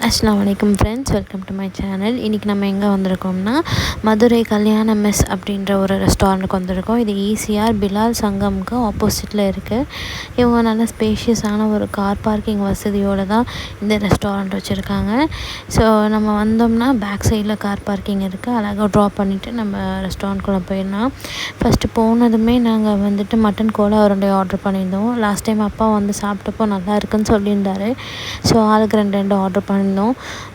அஸ்ஸலாமு அலைக்கும் friends, welcome to my channel. இன்றைக்கி நம்ம எங்கே வந்திருக்கோம்னா மதுரை கல்யாண மெஸ் அப்படின்ற ஒரு ரெஸ்டாரண்ட்டுக்கு வந்திருக்கோம். இது ஈசிஆர் பிலால் சங்கம்க்கு ஆப்போசிட்டில் இருக்குது. இவங்க நல்ல ஸ்பேஷியஸான ஒரு கார் பார்க்கிங் வசதியோடு தான் இந்த ரெஸ்டாரண்ட் வச்சுருக்காங்க. ஸோ நம்ம வந்தோம்னா பேக் சைடில் கார் பார்க்கிங் இருக்குது. அழகாக ட்ராப் பண்ணிவிட்டு நம்ம ரெஸ்டாரண்ட்குள்ளே போயிடலாம். ஃபஸ்ட்டு போனதுமே நாங்கள் வந்துட்டு மட்டன் கோலா உருண்டை ஆர்டர் பண்ணியிருந்தோம். லாஸ்ட் டைம் அப்பா வந்து சாப்பிட்டப்போ நல்லா இருக்குன்னு சொல்லியிருந்தாரு. ஸோ ஆளுக்கு ரெண்டு ஆர்டர் பண்ணியிருந்தோம்.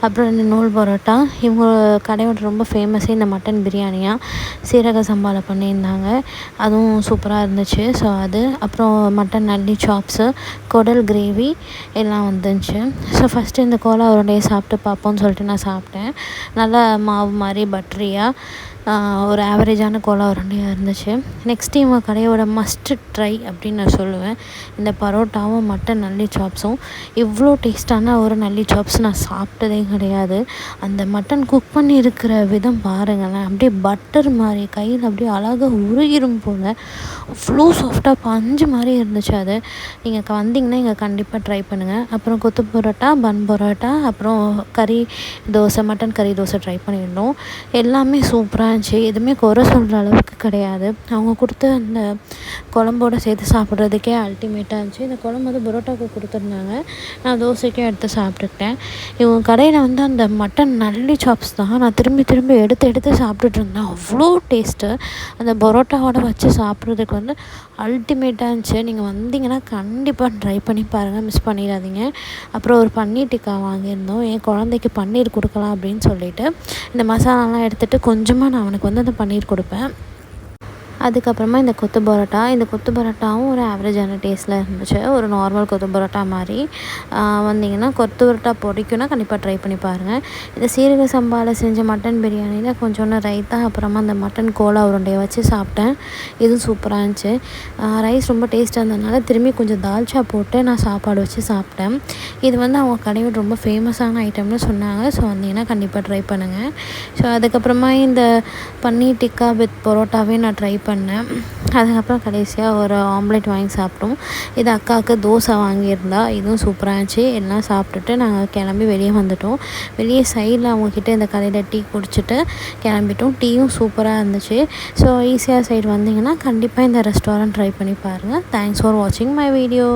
அப்புறம் 2 நூல் பரோட்டா. இவங்க கடையோட ரொம்ப ஃபேமஸே இந்த மட்டன் பிரியாணியாக சீரக சம்பாவில் பண்ணியிருந்தாங்க. அதுவும் சூப்பராக இருந்துச்சு. ஸோ அது அப்புறம் மட்டன் நல்லி சாப்ஸு, குடல் கிரேவி எல்லாம் வந்துச்சு. ஸோ ஃபஸ்ட்டு இந்த கோலா உருண்டையை சாப்பிட்டு பார்ப்போம்னு சொல்லிட்டு நான் சாப்பிட்டேன். நல்லா மாவு மாதிரி பட்டரியாக ஒரு ஆவரேஜான கோலா உருண்டையாக இருந்துச்சு. நெக்ஸ்ட் இவங்க கடையோட மஸ்ட்டு ட்ரை அப்படின்னு நான் சொல்லுவேன் இந்த பரோட்டாவும் மட்டன் நல்லி சாப்ஸும். இவ்வளோ டேஸ்ட்டான ஒரு நல்லி சாப்ஸ் நான் சாப்பிட்டதே கிடையாது. அந்த மட்டன் குக் பண்ணி இருக்கிற விதம் பாருங்களேன், அப்படியே பட்டர் மாதிரி கையில் அப்படியே அழகாக உருகிரும் போல் அவ்வளோ சாஃப்டாக பஞ்சு மாதிரி இருந்துச்சு. அது நீங்கள் வந்தீங்கன்னா இங்கே கண்டிப்பாக ட்ரை பண்ணுங்கள். அப்புறம் கொத்து பரோட்டா, பன் பரோட்டா, அப்புறம் கறி தோசை, மட்டன் கறி தோசை ட்ரை பண்ணியிருந்தோம். எல்லாமே சூப்பராக இருந்துச்சு. எதுவுமே குறை சொல்கிற அளவுக்கு கிடையாது. அவங்க கொடுத்த அந்த குழம்போடு சேர்த்து சாப்பிட்றதுக்கே அல்டிமேட்டாக இருந்துச்சு. இந்த குழம்பு வந்து பரோட்டாவுக்கு கொடுத்துருந்தாங்க, நான் தோசைக்கும் எடுத்து சாப்பிட்டுக்கிட்டேன். இவங்க கடையில் வந்து அந்த மட்டன் நல்லி சாப்ஸ் தான் நான் திரும்பி திரும்பி எடுத்து சாப்பிட்டுட்டு இருந்தேன். அவ்வளோ டேஸ்ட்டு. அந்த பரோட்டாவோட வச்சு சாப்பிட்றதுக்கு வந்து அல்டிமேட்டாக இருந்துச்சு. நீங்கள் வந்தீங்கன்னா கண்டிப்பாக ட்ரை பண்ணி பாருங்கள், மிஸ் பண்ணிடாதீங்க. அப்புறம் ஒரு பன்னீர் டிக்கா வாங்கியிருந்தோம். என் குழந்தைக்கு பன்னீர் கொடுக்கலாம் அப்படின்னு சொல்லிட்டு இந்த மசாலாலாம் எடுத்துகிட்டு கொஞ்சமாக நான் அவனுக்கு வந்து அந்த பன்னீர் கொடுப்பேன். அதுக்கப்புறமா இந்த கொத்து பரோட்டாவும் ஒரு ஆவரேஜான டேஸ்ட்டில் இருந்துச்சு. ஒரு நார்மல் கொத்து பரோட்டா மாதிரி. வந்தீங்கன்னா கொத்து பரோட்டா பிடிக்குன்னா கண்டிப்பாக ட்ரை பண்ணி பாருங்கள். இந்த சீரக சம்பாவில் செஞ்ச மட்டன் பிரியாணியில் கொஞ்சோண்டு ரைத்தா, அப்புறமா அந்த மட்டன் கோலா உருண்டையை வச்சு சாப்பிட்டேன். இதுவும் சூப்பராக இருந்துச்சு. ரைஸ் ரொம்ப டேஸ்ட்டாக இருந்ததுனால திரும்பி கொஞ்சம் தால்ச்சா போட்டு நான் சாப்பாடு வச்சு சாப்பிட்டேன். இது வந்து அவங்க கடையோட ரொம்ப ஃபேமஸான ஐட்டம்னு சொன்னாங்க. ஸோ வந்தீங்கன்னா கண்டிப்பாக ட்ரை பண்ணுங்கள். ஸோ அதுக்கப்புறமா இந்த பன்னீர் டிக்கா வித் பரோட்டாவே நான் ட்ரை பண்ணேன். அதுக்கப்புறம் கடைசியாக ஒரு ஆம்லேட் வாங்கி சாப்பிட்டோம். இது அக்காவுக்கு தோசை வாங்கியிருந்தா. இதுவும் சூப்பராக இருந்துச்சு. எல்லாம் சாப்பிட்டுட்டு நாங்கள் கிளம்பி வெளியே வந்துட்டோம். வெளியே சைடில் அவங்கக்கிட்ட இந்த கடையில் டீ குடிச்சிட்டு கிளம்பிட்டோம். டீயும் சூப்பராக இருந்துச்சு. ஸோ ஈஸியாக சைடு வந்தீங்கன்னா கண்டிப்பாக இந்த ரெஸ்டாரண்ட் ட்ரை பண்ணி பாருங்கள். தேங்க்ஸ் ஃபார் வாட்சிங் மை வீடியோ.